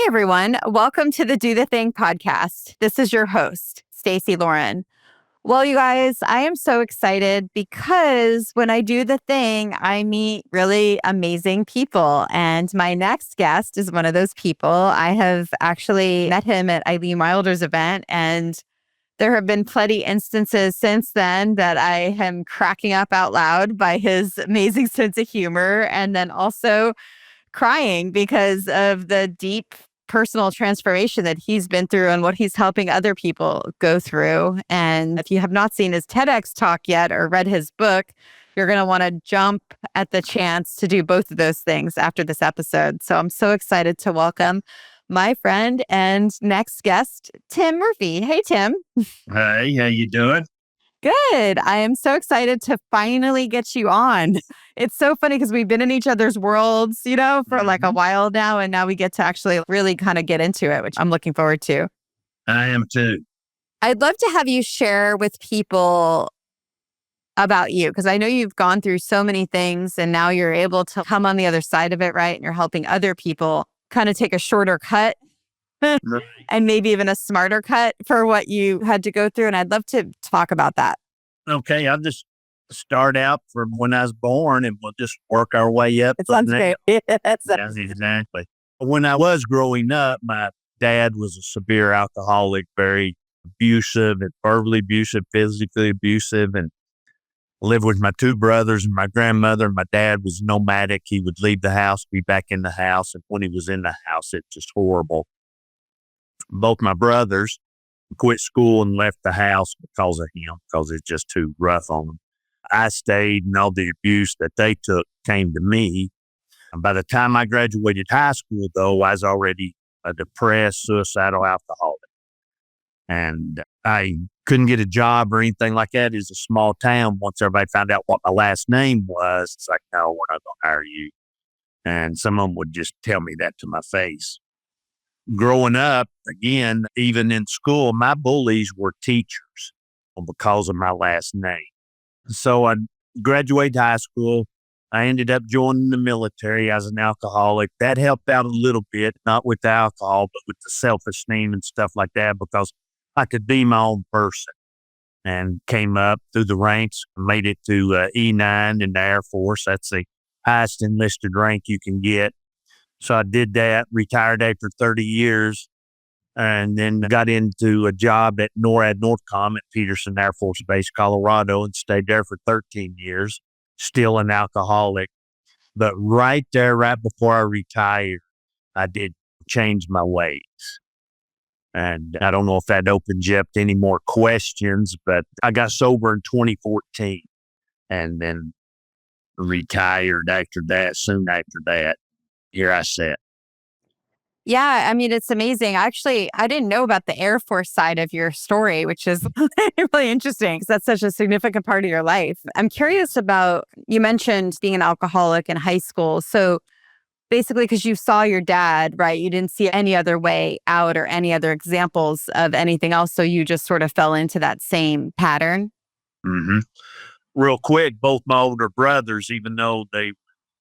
everyone. Welcome to the Do the Thing podcast. This is your host, Stacey Lauren. Well, you guys, I am so excited because when I do the thing, I meet really amazing people. And my next guest is one of those people. I have actually met him at Eileen Wilder's event, and there have been plenty instances since then that I am cracking up out loud by his amazing sense of humor, and then also crying because of the deep personal transformation that he's been through and what he's helping other people go through. And if you have not seen his TEDx talk yet or read his book, you're going to want to jump at the chance to do both of those things after this episode. So I'm so excited to welcome my friend and next guest, Tim Murphy. Hey, Tim. Hey, how you doing? Good. I am so excited to finally get you on. It's so funny because we've been in each other's worlds, for like a while now. And now we get to actually really kind of get into it, which I'm looking forward to. I am too. I'd love to have you share with people about you, because I know you've gone through so many things and now you're able to come on the other side of it, right? And you're helping other people kind of take a shorter cut. Right. And maybe even a smarter cut for what you had to go through. And I'd love to talk about that. Okay, I'll just start out from when I was born and we'll just work our way up. It sounds great. Yeah, exactly. When I was growing up, my dad was a severe alcoholic, very abusive and verbally abusive, physically abusive, and lived with my two brothers and my grandmother. My dad was nomadic. He would leave the house, be back in the house. And when he was in the house, it's just horrible. Both my brothers quit school and left the house because of him, because it's just too rough on them. I stayed, and all the abuse that they took came to me. And by the time I graduated high school, though, I was already a depressed, suicidal alcoholic. And I couldn't get a job or anything like that. It's a small town. Once everybody found out what my last name was, it's like, no, we're not going to hire you. And some of them would just tell me that to my face. Growing up, again, even in school, my bullies were teachers because of my last name. So I graduated high school. I ended up joining the military as an alcoholic. That helped out a little bit, not with the alcohol, but with the self-esteem and stuff like that, because I could be my own person. And came up through the ranks, made it to E9 in the Air Force. That's the highest enlisted rank you can get. So I did that, retired after 30 years, and then got into a job at NORAD Northcom at Peterson Air Force Base, Colorado, and stayed there for 13 years, still an alcoholic. But right there, right before I retired, I did change my ways. And I don't know if that opens you up to any more questions, but I got sober in 2014 and then retired after that, soon after that. Here I sat. Yeah, I mean, it's amazing. Actually, I didn't know about the Air Force side of your story, which is really interesting because that's such a significant part of your life. I'm curious about, you mentioned being an alcoholic in high school. So basically, because you saw your dad, right? You didn't see any other way out or any other examples of anything else. So you just sort of fell into that same pattern. Mm-hmm. Real quick, both my older brothers, even though they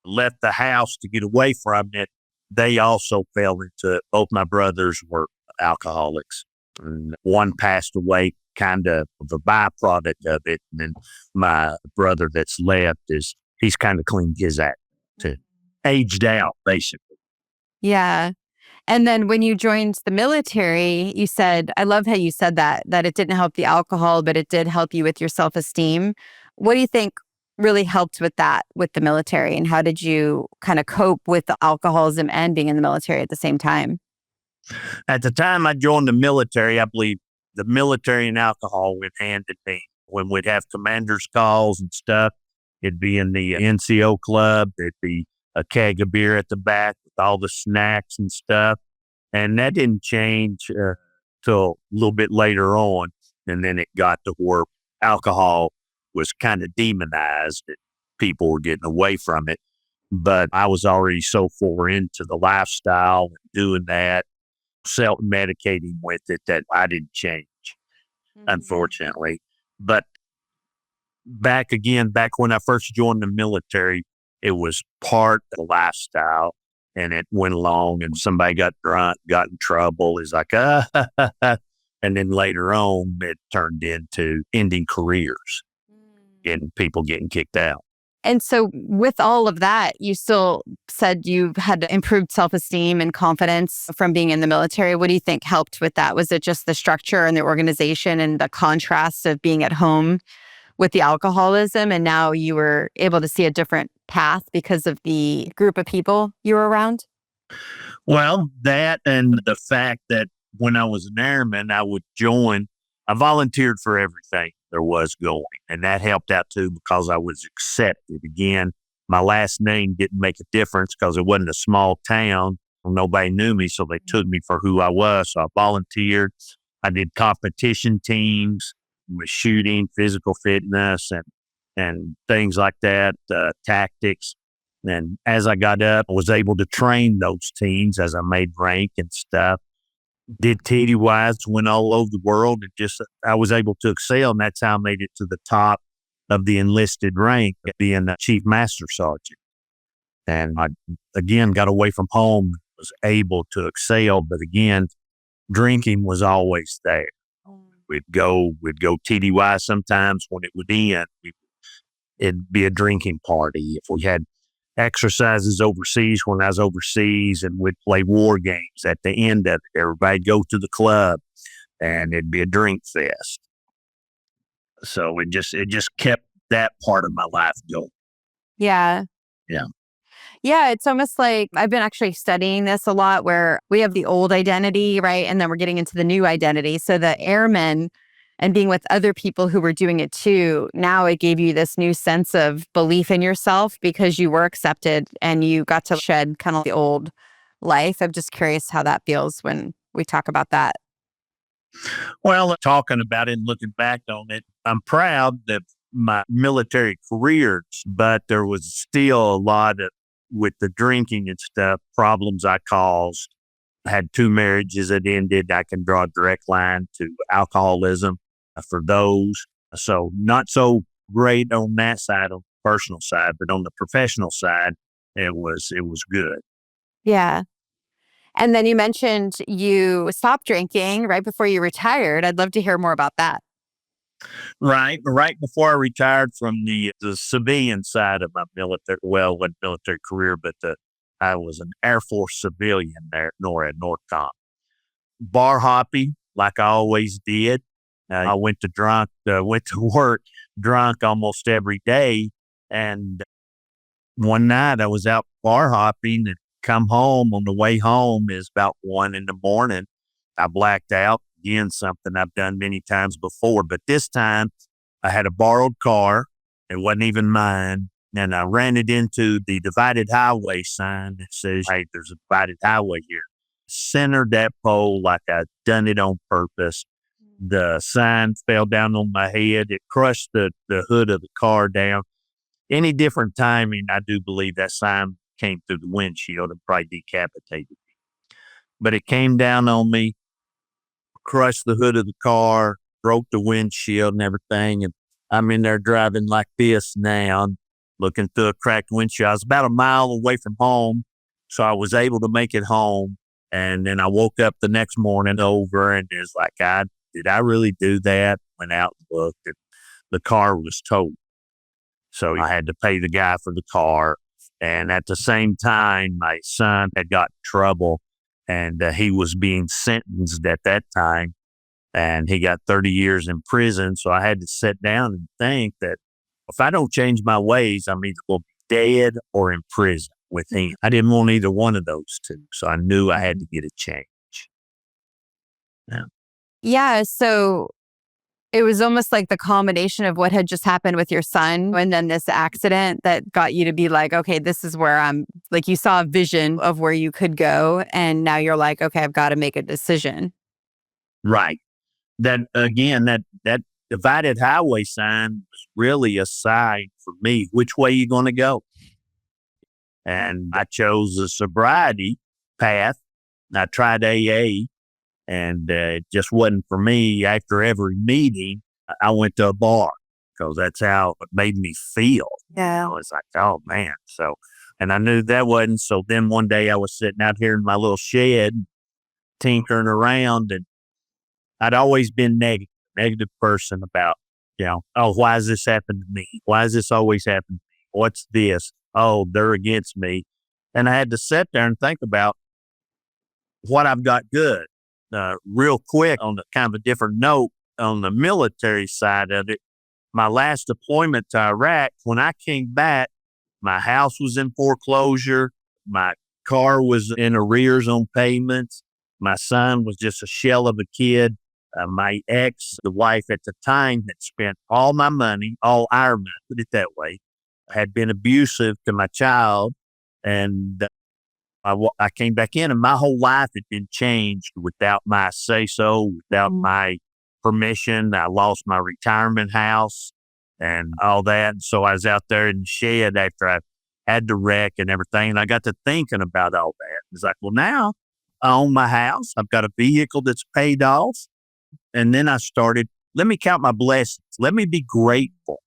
left the house to get away from it, they also fell into it. Both my brothers were alcoholics. And one passed away kind of a byproduct of it. And then my brother that's left he's kind of cleaned his act to aged out, basically. Yeah. And then when you joined the military, you said, I love how you said that it didn't help the alcohol, but it did help you with your self-esteem. What do you think really helped with that, with the military? And how did you kind of cope with the alcoholism and being in the military at the same time? At the time I joined the military, I believe the military and alcohol went hand in hand. When we'd have commanders' calls and stuff, it'd be in the NCO club. There'd be a keg of beer at the back with all the snacks and stuff. And that didn't change till a little bit later on. And then it got to where alcohol was kind of demonized. People were getting away from it. But I was already so far into the lifestyle and doing that, self-medicating with it, that I didn't change, unfortunately. But back when I first joined the military, it was part of the lifestyle. And it went along and somebody got drunk, got in trouble. It's like, and then later on, it turned into ending careers and people getting kicked out. And so, with all of that, you still said you had improved self-esteem and confidence from being in the military. What do you think helped with that? Was it just the structure and the organization and the contrast of being at home with the alcoholism? And now you were able to see a different path because of the group of people you were around? Well, that and the fact that when I was an airman, I volunteered for everything there was going. And that helped out too because I was accepted. Again, my last name didn't make a difference because it wasn't a small town. Nobody knew me, so they took me for who I was. So I volunteered. I did competition teams with shooting, physical fitness, and things like that, tactics. And as I got up, I was able to train those teams as I made rank and stuff. Did TDYs, went all over the world, and I was able to excel. And that's how I made it to the top of the enlisted rank, being a chief master sergeant. And I, again, got away from home, was able to excel. But again, drinking was always there. We'd go TDY sometimes when it would end. It'd be a drinking party. If we had exercises overseas when I was overseas, and we'd play war games at the end of it. Everybody'd go to the club and it'd be a drink fest. So it just kept that part of my life going. Yeah. Yeah. Yeah, it's almost like I've been actually studying this a lot where we have the old identity, right? And then we're getting into the new identity. So the airmen and being with other people who were doing it too, now it gave you this new sense of belief in yourself because you were accepted and you got to shed kind of the old life. I'm just curious how that feels when we talk about that. Well, talking about it and looking back on it, I'm proud of my military careers, but there was still a lot of, with the drinking and stuff, problems I caused. I had 2 marriages that ended. I can draw a direct line to alcoholism for those. So not so great on that side, on the personal side, but on the professional side, it was good. Yeah. And then you mentioned you stopped drinking right before you retired. I'd love to hear more about that. Right before I retired from the civilian side of my military, well, what military career, but I was an Air Force civilian there at Northcom. Bar hopping, like I always did. I went to work drunk almost every day. And one night I was out bar hopping and come home. On the way home is about 1 a.m. I blacked out. Again, something I've done many times before, but this time I had a borrowed car. It wasn't even mine. And I ran it into the divided highway sign that says, hey, there's a divided highway here. Centered that pole like I'd done it on purpose. The sign fell down on my head. It crushed the hood of the car down. Any different timing, I do believe that sign came through the windshield and probably decapitated me. But it came down on me, crushed the hood of the car, broke the windshield and everything. And I'm in there driving like this now, looking through a cracked windshield. I was about a mile away from home, so I was able to make it home. And then I woke up the next morning over, and it's like, did I really do that? Went out and looked, and the car was totaled. So I had to pay the guy for the car. And at the same time, my son had got in trouble, and he was being sentenced at that time, and he got 30 years in prison. So I had to sit down and think that if I don't change my ways, I'm either going to be dead or in prison with him. I didn't want either one of those two. So I knew I had to get a change. Yeah. Yeah. So it was almost like the combination of what had just happened with your son and then this accident that got you to be like, okay, this is where I'm, like, you saw a vision of where you could go. And now you're like, okay, I've got to make a decision. Right. That again, that divided highway sign was really a sign for me, which way you going to go? And I chose the sobriety path. I tried AA, and it just wasn't for me. After every meeting, I went to a bar because that's how it made me feel. Yeah. It's like, oh man. So And I knew that wasn't. So then one day I was sitting out here in my little shed, tinkering around, and I'd always been negative person about, oh, why has this happened to me? Why does this always happen to me? What's this? Oh, they're against me. And I had to sit there and think about what I've got good. Real quick, on a kind of a different note, on the military side of it, my last deployment to Iraq, when I came back, my house was in foreclosure. My car was in arrears on payments. My son was just a shell of a kid. My ex, the wife at the time, had spent all my money, all our money, put it that way, had been abusive to my child. And I came back in, and my whole life had been changed without my say so, without my permission. I lost my retirement house and all that. And so I was out there in the shed after I had the wreck and everything. And I got to thinking about all that. It's like, well, now I own my house. I've got a vehicle that's paid off. And then I started, let me count my blessings. Let me be grateful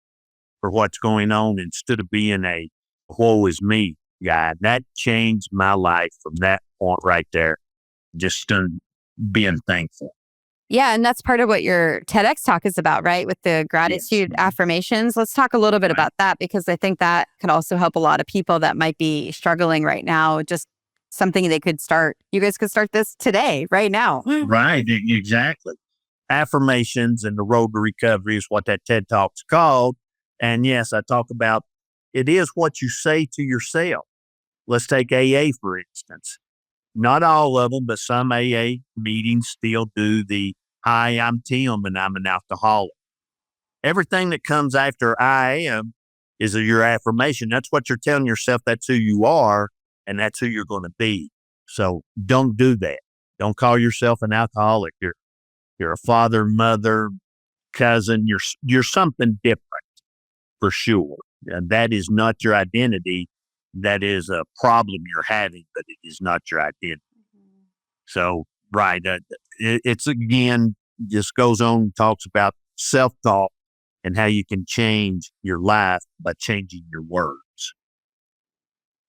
for what's going on instead of being a woe is me guy. That changed my life from that point right there. Just being thankful. Yeah. And that's part of what your TEDx talk is about, right? With the gratitude affirmations. Let's talk a little bit about that, because I think that could also help a lot of people that might be struggling right now. Just something they could start. You guys could start this today, right now. Right. Exactly. Affirmations and the road to recovery is what that TED Talk's called. And yes, I talk about it is what you say to yourself. Let's take AA, for instance. Not all of them, but some AA meetings still do the, hi, I'm Tim and I'm an alcoholic. Everything that comes after I am is your affirmation. That's what you're telling yourself. That's who you are, and that's who you're going to be. So don't do that. Don't call yourself an alcoholic. You're a father, mother, cousin. You're something different for sure. And that is not your identity. That is a problem you're having, but it is not your identity. So, right. It's again, just goes on and talks about self-talk and how you can change your life by changing your words.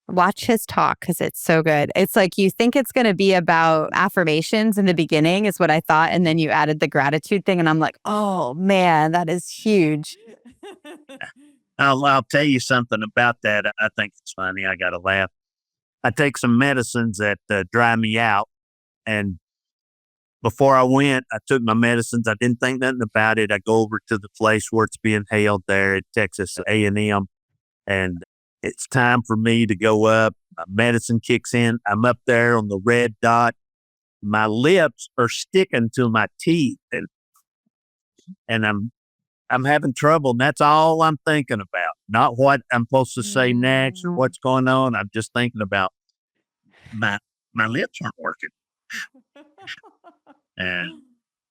Watch his talk because it's so good. It's like you think it's going to be about affirmations in the beginning is what I thought. And then you added the gratitude thing. And I'm like, oh man, that is huge. I'll tell you something about that. I think it's funny. I got to laugh. I take some medicines that dry me out. And before I went, I took my medicines. I didn't think nothing about it. I go over to the place where it's being held there at Texas A&M. And it's time for me to go up. My medicine kicks in. I'm up there on the red dot. My lips are sticking to my teeth, and I'm having trouble. And that's all I'm thinking about. Not what I'm supposed to say next or what's going on. I'm just thinking about my lips aren't working. And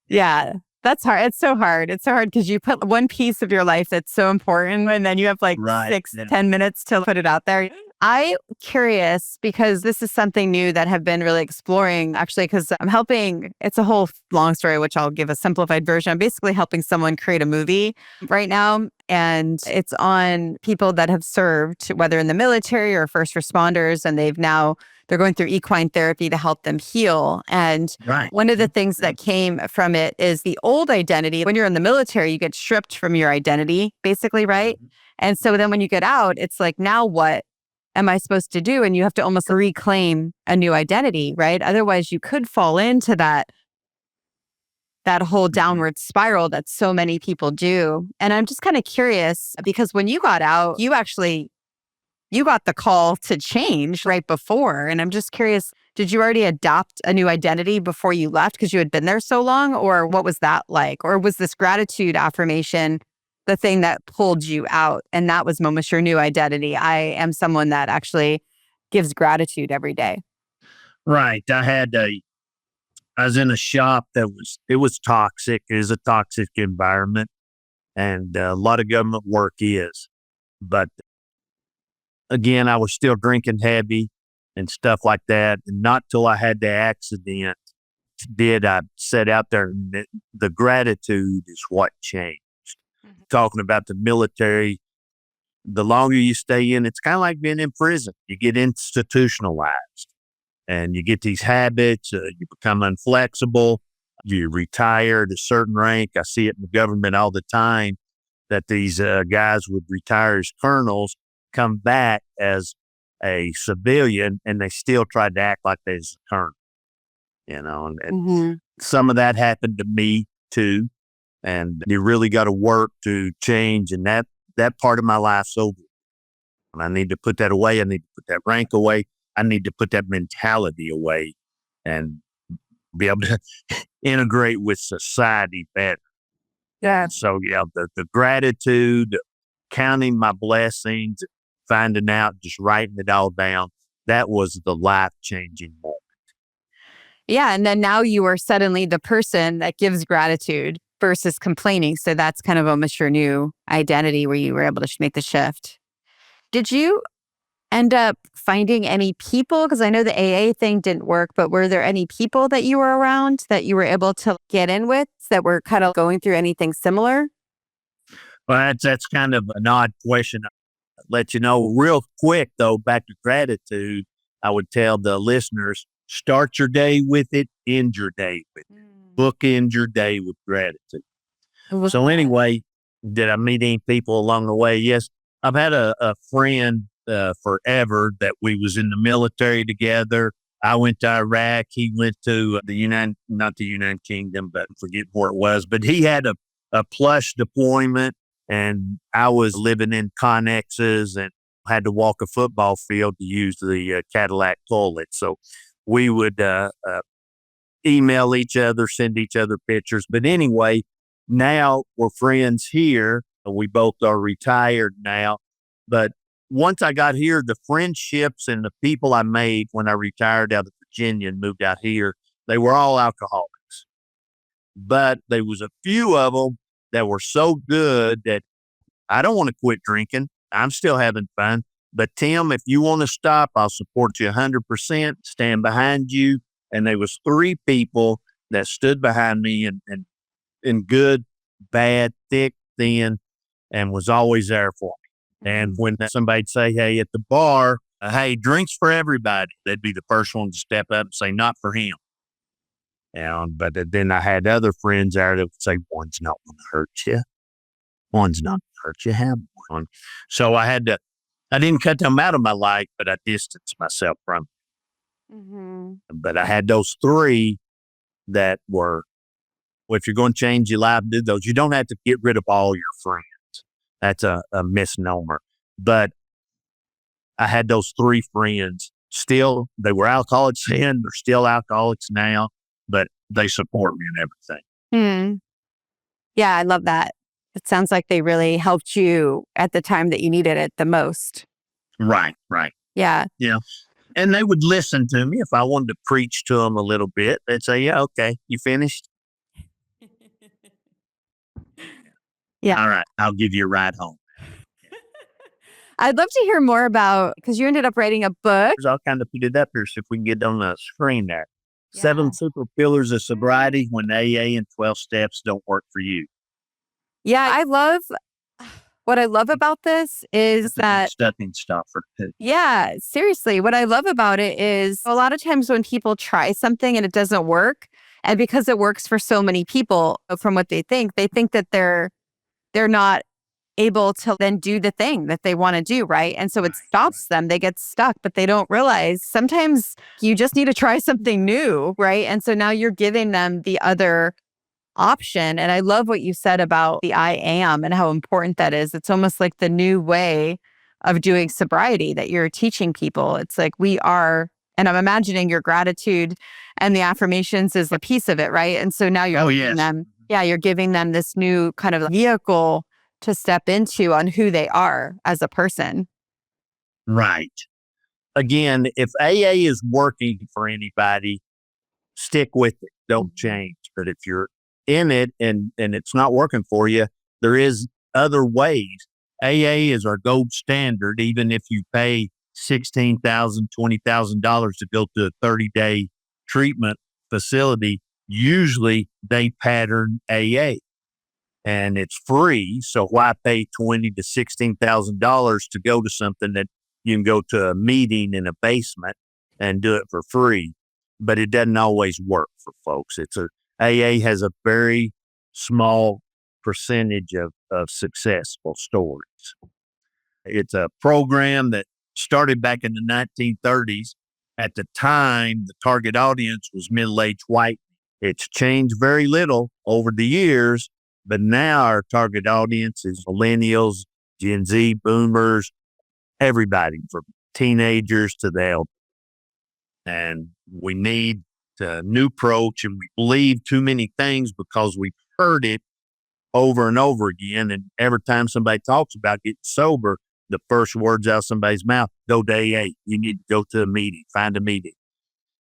yeah, that's hard. It's so hard. It's so hard because you put one piece of your life that's so important and then you have like right. 10 minutes to put it out there. I'm curious because this is something new that I've been really exploring actually, because I'm helping, it's a whole long story, which I'll give a simplified version. I'm basically helping someone create a movie right now. And it's on people that have served, whether in the military or first responders, and they're going through equine therapy to help them heal. And one of the things that came from it is the old identity. When you're in the military, you get stripped from your identity, basically, right? And so then when you get out, it's like, now what am I supposed to do? And you have to almost reclaim a new identity, right? Otherwise, you could fall into that whole downward spiral that so many people do. And I'm just kind of curious because when you got out, you got the call to change right before. And I'm just curious, did you already adopt a new identity before you left because you had been there so long? Or what was that like? Or was this gratitude affirmation the thing that pulled you out? And that was almost your new identity. I am someone that actually gives gratitude every day. Right. I was in a shop it was toxic. It is a toxic environment. And a lot of government work is. But again, I was still drinking heavy and stuff like that. And not till I had the accident did I set out there. And the gratitude is what changed. Talking about the military, the longer you stay in, it's kind of like being in prison. You get institutionalized and you get these habits. You become inflexible. You retire at a certain rank. I see it in the government all the time that these guys would retire as colonels, come back as a civilian, and they still tried to act like they're a colonel, and Hmm. some of that happened to me too. And you really got to work to change. And that part of my life's over. And I need to put that away. I need to put that rank away. I need to put that mentality away and be able to integrate with society better. Yeah. So yeah, the gratitude, counting my blessings, finding out, just writing it all down, that was the life changing moment. Yeah. And then now you are suddenly the person that gives gratitude versus complaining. So that's kind of almost your new identity where you were able to make the shift. Did you end up finding any people? Because I know the AA thing didn't work, but were there any people that you were around that you were able to get in with that were kind of going through anything similar? Well, that's kind of an odd question. I'll let you know real quick though, back to gratitude, I would tell the listeners, start your day with it, end your day with it. Bookend your day with gratitude. Mm. So anyway, did I meet any people along the way? Yes. I've had a friend forever that we was in the military together. I went to Iraq. He went to not the United Kingdom, but I forget where it was. But he had a plush deployment, and I was living in Connexes and had to walk a football field to use the Cadillac toilet. So we would email each other, send each other pictures. But anyway, now we're friends here. We both are retired now. But once I got here, the friendships and the people I made when I retired out of Virginia and moved out here, they were all alcoholics. But there was a few of them that were so good that I don't want to quit drinking. I'm still having fun. But Tim, if you want to stop, I'll support you 100%, stand behind you. And there was three people that stood behind me and in good, bad, thick, thin, and was always there for me. And when somebody'd say, hey, at the bar, hey, drinks for everybody, they'd be the first one to step up and say, not for him. But then I had other friends there that would say, one's not going to hurt you. One's not going to hurt you. Have one. So I didn't cut them out of my life, but I distanced myself from them. Mm-hmm. But I had those three that were, well, if you're going to change your life, do those. You don't have to get rid of all your friends. That's a misnomer. But I had those three friends. Still, they were alcoholics then. They're still alcoholics now, but they support me in everything. Hmm. Yeah, I love that. It sounds like they really helped you at the time that you needed it the most. Right. Yeah. Yeah. And they would listen to me if I wanted to preach to them a little bit. They'd say, yeah, okay, you finished? Yeah. All right, I'll give you a ride home. I'd love to hear more about, because you ended up writing a book. I'll kind of put it up here so if we can get on the screen there. Yeah. 7 super pillars of sobriety when AA and 12 steps don't work for you. Yeah, what I love about this is that, Stuffing stuffer too. yeah, seriously, what I love about it is a lot of times when people try something and it doesn't work, and because it works for so many people from what they think that they're not able to then do the thing that they want to do, right? And so it stops them. They get stuck, but they don't realize sometimes you just need to try something new, right? And so now you're giving them the other option. And I love what you said about the I am and how important that is. It's almost like the new way of doing sobriety that you're teaching people. It's like we are, and I'm imagining your gratitude and the affirmations is a piece of it, right? And so now you're giving them, you're giving them this new kind of vehicle to step into on who they are as a person. Right. Again, if AA is working for anybody, stick with it. Don't change. But if you're in it and it's not working for you, there is other ways. AA is our gold standard. Even if you pay $16,000, $20,000 to go to a 30-day treatment facility, usually they pattern AA. and it's free. So why pay $20,000 to $16,000 to go to something that you can go to a meeting in a basement and do it for free? But it doesn't always work for folks. AA has a very small percentage of successful stories. It's a program that started back in the 1930s. At the time, the target audience was middle-aged white. It's changed very little over the years, but now our target audience is millennials, Gen Z, boomers, everybody from teenagers to the elderly. And we need a new approach, and we believe too many things because we've heard it over and over again. And every time somebody talks about getting sober, the first words out of somebody's mouth, go to AA. You need to go to a meeting, find a meeting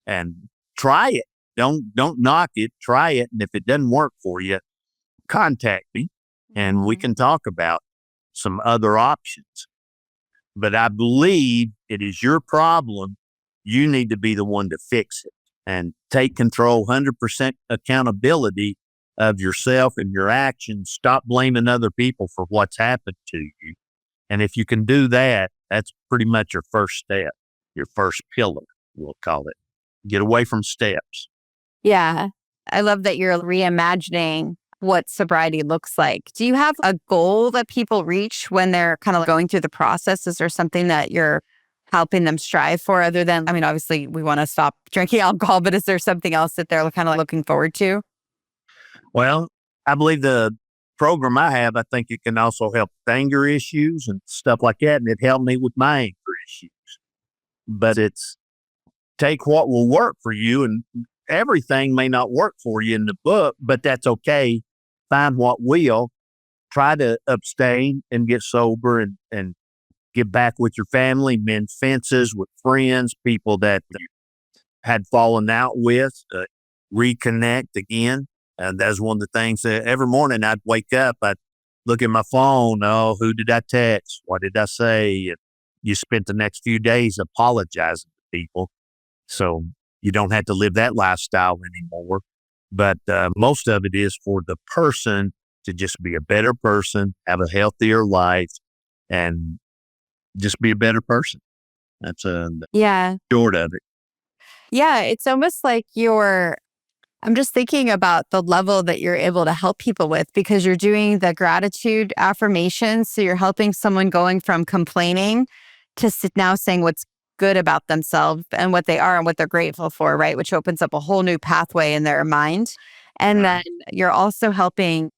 and try it. Don't knock it, try it. And if it doesn't work for you, contact me and we can talk about some other options. But I believe it is your problem. You need to be the one to fix it and take control, 100% accountability of yourself and your actions. Stop blaming other people for what's happened to you. And if you can do that, that's pretty much your first step, your first pillar, we'll call it. Get away from steps. Yeah. I love that you're reimagining what sobriety looks like. Do you have a goal that people reach when they're kind of going through the process? Is there something that you're helping them strive for other than, I mean, obviously we want to stop drinking alcohol, but is there something else that they're kind of looking forward to? Well, I believe the program I have, I think it can also help with anger issues and stuff like that. And it helped me with my anger issues. But it's take what will work for you, and everything may not work for you in the book, but that's okay. Find what will. Try to abstain and get sober and get back with your family, mend fences with friends, people that you had fallen out with, reconnect again. And that's one of the things that every morning I'd wake up, I'd look at my phone. Oh, who did I text? What did I say? And you spent the next few days apologizing to people. So you don't have to live that lifestyle anymore. But most of it is for the person to just be a better person, have a healthier life, and just be a better person. That's short of it. Yeah. It's almost like I'm just thinking about the level that you're able to help people with because you're doing the gratitude affirmations. So you're helping someone going from complaining to now saying what's good about themselves and what they are and what they're grateful for, right? Which opens up a whole new pathway in their mind. And then you're also helping.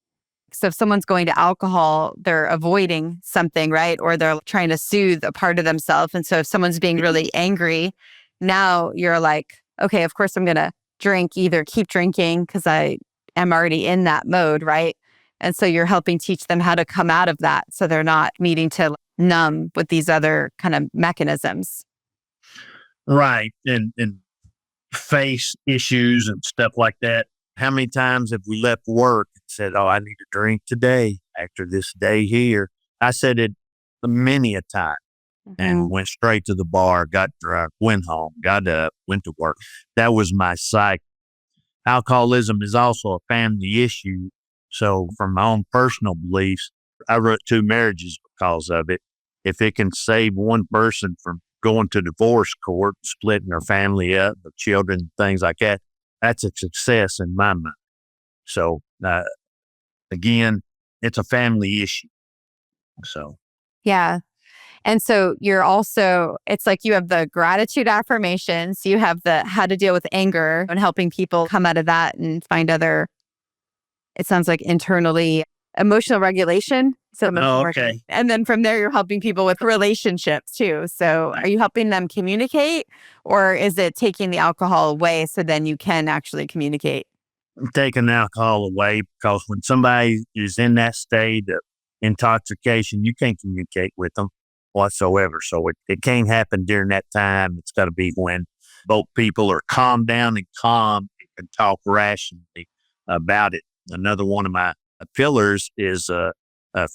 So if someone's going to alcohol, they're avoiding something, right? Or they're trying to soothe a part of themselves. And so if someone's being really angry, now you're like, okay, of course I'm going to drink, either keep drinking because I am already in that mode, right? And so you're helping teach them how to come out of that so they're not needing to numb with these other kind of mechanisms. Right. And face issues and stuff like that. How many times have we left work and said, oh, I need a drink today after this day here? I said it many a time and went straight to the bar, got drunk, went home, got up, went to work. That was my cycle. Alcoholism is also a family issue. So from my own personal beliefs, I wrote 2 marriages because of it. If it can save one person from going to divorce court, splitting their family up, their children, things like that, that's a success in my mind. So again, it's a family issue. So. Yeah. And so you're also, it's like you have the gratitude affirmations, you have the how to deal with anger and helping people come out of that and find other, it sounds like internally emotional regulation. So Okay. And then from there, you're helping people with relationships too. So are you helping them communicate or is it taking the alcohol away so then you can actually communicate? Taking alcohol away because when somebody is in that state of intoxication, you can't communicate with them whatsoever. So it can't happen during that time. It's got to be when both people are calmed down and calm and can talk rationally about it. Another one of my pillars is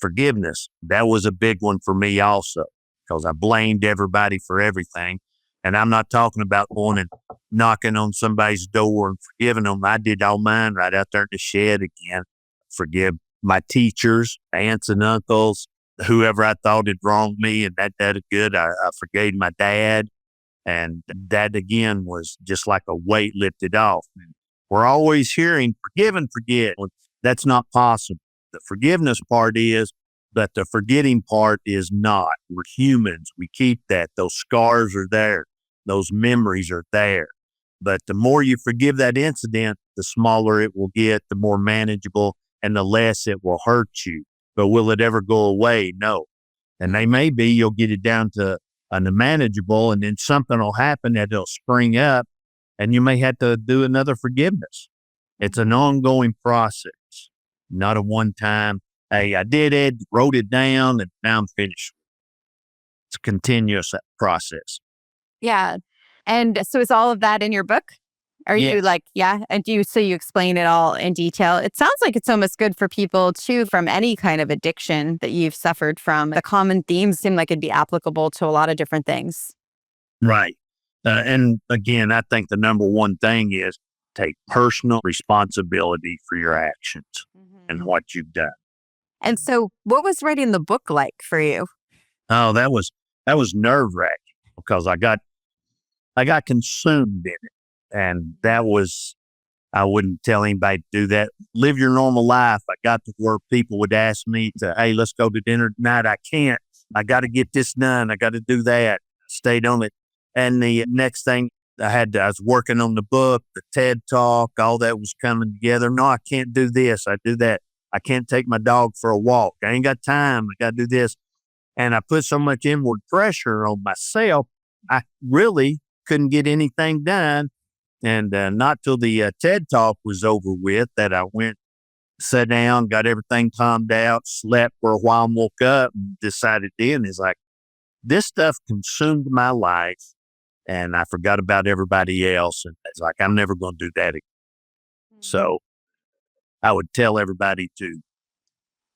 forgiveness. That was a big one for me also because I blamed everybody for everything. And I'm not talking about going and knocking on somebody's door and forgiving them. I did all mine right out there in the shed again. Forgive my teachers, aunts and uncles, whoever I thought had wronged me, and that is good. I forgave my dad. And that again was just like a weight lifted off. We're always hearing forgive and forget. Well, that's not possible. The forgiveness part is, but the forgetting part is not. We're humans. We keep that. Those scars are there. Those memories are there. But the more you forgive that incident, the smaller it will get, the more manageable, and the less it will hurt you. But will it ever go away? No. And they may be, you'll get it down to unmanageable, and then something will happen that it'll spring up, and you may have to do another forgiveness. It's an ongoing process, not a one time, hey, I did it, wrote it down, and now I'm finished. It's a continuous process. Yeah. And so is all of that in your book? Are you Yes. like, yeah? And so you explain it all in detail. It sounds like it's almost good for people too, from any kind of addiction that you've suffered from. The common themes seem like it'd be applicable to a lot of different things. Right. And again, I think the number one thing is take personal responsibility for your actions and what you've done. And so what was writing the book like for you? Oh, that was nerve wracking because I got consumed in it. And that was, I wouldn't tell anybody to do that. Live your normal life. I got to where people would ask me to, hey, let's go to dinner tonight. I can't. I got to get this done. I got to do that. I stayed on it. And the next thing I was working on the book, the TED talk, all that was coming together. No, I can't do this. I do that. I can't take my dog for a walk. I ain't got time. I got to do this. And I put so much inward pressure on myself, I really couldn't get anything done. And not till the TED talk was over with that I went, sat down, got everything calmed out, slept for a while, and woke up and decided then is like, this stuff consumed my life and I forgot about everybody else. And it's like, I'm never going to do that again. So I would tell everybody to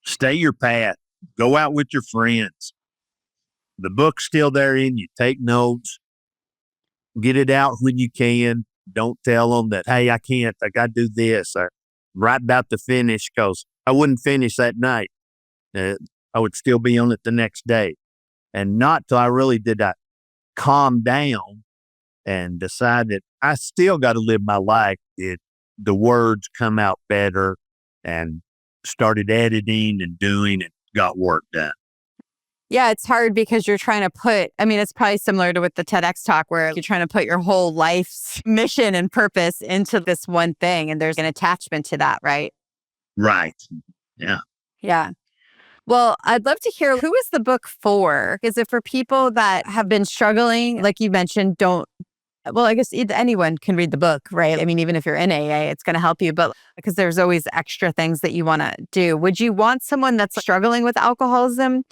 stay your path, go out with your friends. The book's still there in you. Take notes, get it out when you can. Don't tell them that, hey, I can't, I got to do this. Or right about to finish because I wouldn't finish that night. I would still be on it the next day. And not till I really did I calm down and decide that I still got to live my life. The words come out better and started editing and doing and got work done. Yeah, it's hard because you're trying to it's probably similar to with the TEDx talk where you're trying to put your whole life's mission and purpose into this one thing. And there's an attachment to that, right? Right. Yeah. Yeah. Well, I'd love to hear, who is the book for? Is it for people that have been struggling? Like you mentioned, I guess anyone can read the book, right? I mean, even if you're in AA, it's going to help you, but because there's always extra things that you want to do. Would you want someone that's struggling with alcoholism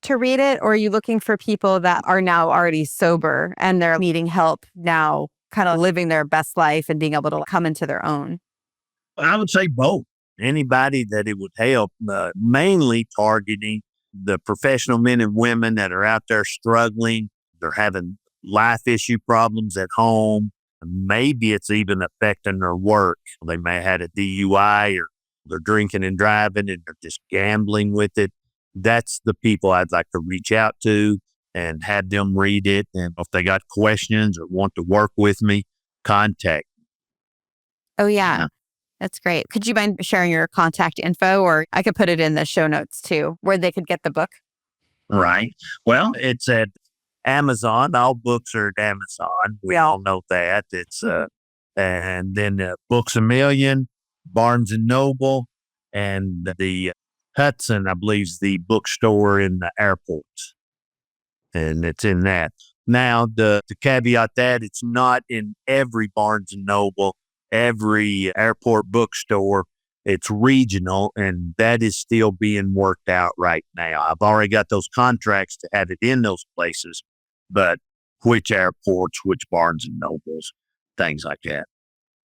to read it? Or are you looking for people that are now already sober and they're needing help now, kind of living their best life and being able to come into their own? I would say both. Anybody that it would help, mainly targeting the professional men and women that are out there struggling. They're having life issue problems at home. Maybe it's even affecting their work. They may have had a DUI or they're drinking and driving and they're just gambling with it. That's the people I'd like to reach out to and have them read it. And if they got questions or want to work with me, contact me. Oh, yeah. That's great. Could you mind sharing your contact info, or I could put it in the show notes too, where they could get the book? Right. Well, it's at Amazon. All books are at Amazon. We all know that. It's and then Books a Million, Barnes and Noble, and the Hudson, I believe, is the bookstore in the airports, and it's in that. Now, to caveat that, it's not in every Barnes and Noble, every airport bookstore. It's regional, and that is still being worked out right now. I've already got those contracts to have it in those places, but which airports, which Barnes and Nobles, things like that.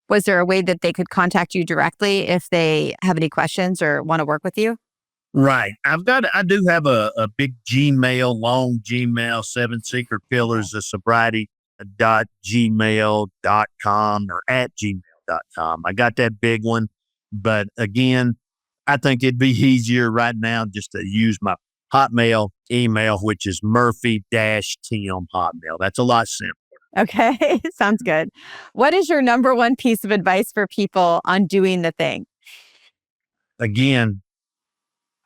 Was there a way that they could contact you directly if they have any questions or want to work with you? Right. I do have a big Gmail, long Gmail, 7 Secret Pillars of Sobriety .gmail.com or @gmail.com. I got that big one. But again, I think it'd be easier right now just to use my Hotmail email, which is Murphy-Tim Hotmail. That's a lot simpler. Okay, sounds good. What is your number one piece of advice for people on doing the thing? Again,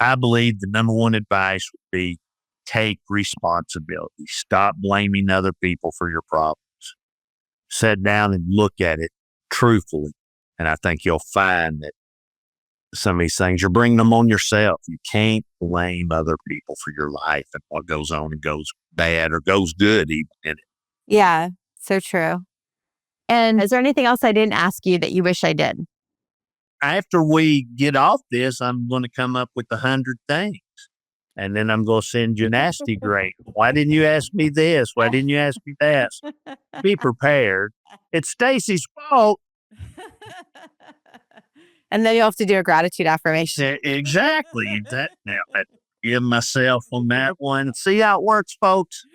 I believe the number one advice would be take responsibility. Stop blaming other people for your problems. Sit down and look at it truthfully. And I think you'll find that some of these things, you're bringing them on yourself. You can't blame other people for your life and what goes on and goes bad or goes good even in it. Yeah, so true. And is there anything else I didn't ask you that you wish I did? After we get off this, I'm going to come up with 100 things. And then I'm going to send you a nasty grade. Why didn't you ask me this? Why didn't you ask me that? Be prepared. It's Stacey's fault. And then you'll have to do a gratitude affirmation. Exactly. Now, I give myself on that one. See how it works, folks?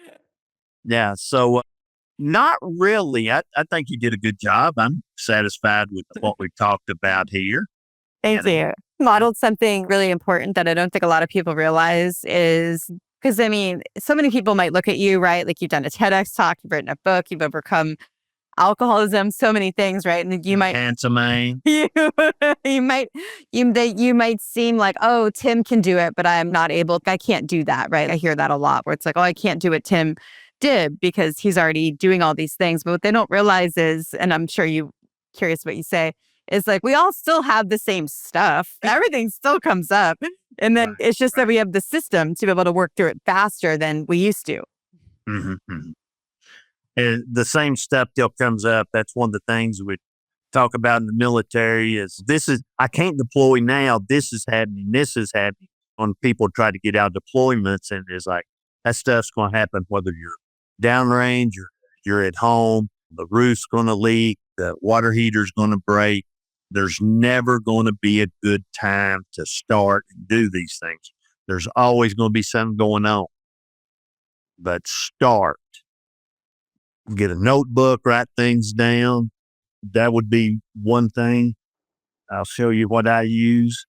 Yeah. So, not really. I think you did a good job. I'm satisfied with what we talked about here. Thank you. Modeled something really important that I don't think a lot of people realize is because, I mean, so many people might look at you, right? Like you've done a TEDx talk, you've written a book, you've overcome alcoholism, so many things, right? And you might handsome man. you might seem like, oh, Tim can do it, but I'm not able. I can't do that, right? I hear that a lot where it's like, oh, I can't do what Tim did because he's already doing all these things. But what they don't realize is, and I'm sure you curious what you say, is like we all still have the same stuff. Everything still comes up. And then it's just that we have the system to be able to work through it faster than we used to. Mm-hmm. And the same stuff still comes up. That's one of the things we talk about in the military is I can't deploy now. This is happening. This is happening. When people try to get out deployments, and it's like, that stuff's going to happen whether you're downrange or you're at home. The roof's going to leak. The water heater's going to break. There's never going to be a good time to start and do these things. There's always going to be something going on. But start. Get a notebook, write things down. That would be one thing. I'll show you what I use.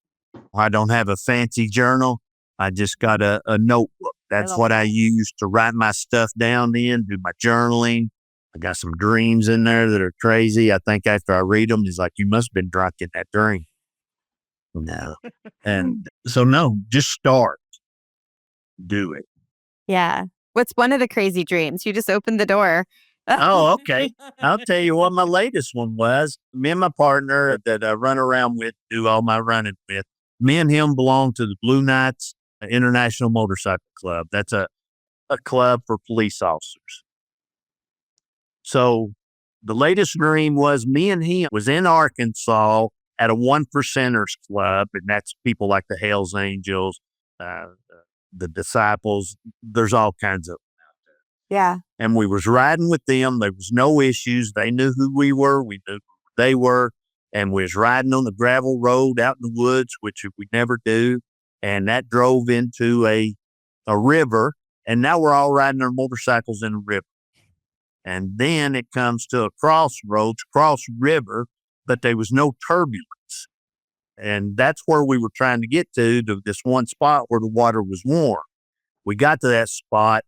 I don't have a fancy journal. I just got a notebook. That's what I use to write my stuff down in, do my journaling. I got some dreams in there that are crazy. I think after I read them, it's like, you must have been drunk in that dream. No. And so, no, just start. Do it. Yeah. What's one of the crazy dreams? You just opened the door. Oh, okay. I'll tell you what my latest one was. Me and my partner that I run around with, do all my running with, me and him belong to the Blue Knights International Motorcycle Club. That's a club for police officers. So the latest dream was me and him was in Arkansas at a 1%ers club, and that's people like the Hells Angels, the Disciples. There's all kinds of them out there. Yeah. And we was riding with them. There was no issues. They knew who we were. We knew who they were. And we was riding on the gravel road out in the woods, which we never do. And that drove into a river. And now we're all riding our motorcycles in a river. And then it comes to a cross river, but there was no turbulence. And that's where we were trying to get to this one spot where the water was warm. We got to that spot,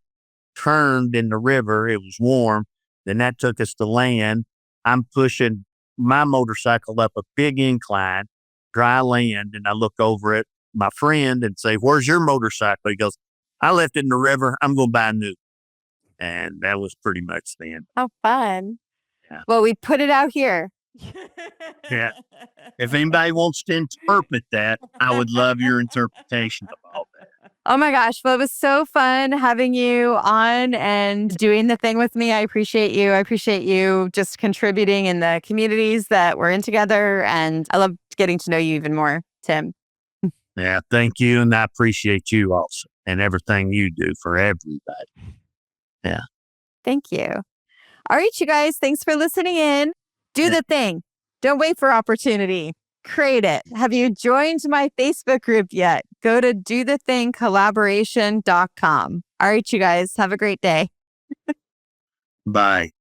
turned in the river. It was warm. Then that took us to land. I'm pushing my motorcycle up a big incline, dry land. And I look over at my friend and say, "Where's your motorcycle?" He goes, "I left it in the river. I'm going to buy a new." And that was pretty much the end. How fun. Yeah. Well, we put it out here. Yeah. If anybody wants to interpret that, I would love your interpretation of all that. Oh my gosh. Well, it was so fun having you on and doing the thing with me. I appreciate you. I appreciate you just contributing in the communities that we're in together. And I love getting to know you even more, Tim. Yeah, thank you. And I appreciate you also and everything you do for everybody. Yeah. Thank you. All right, you guys. Thanks for listening in. Do the thing. Don't wait for opportunity. Create it. Have you joined my Facebook group yet? Go to dothethingcollaboration.com. All right, you guys. Have a great day. Bye.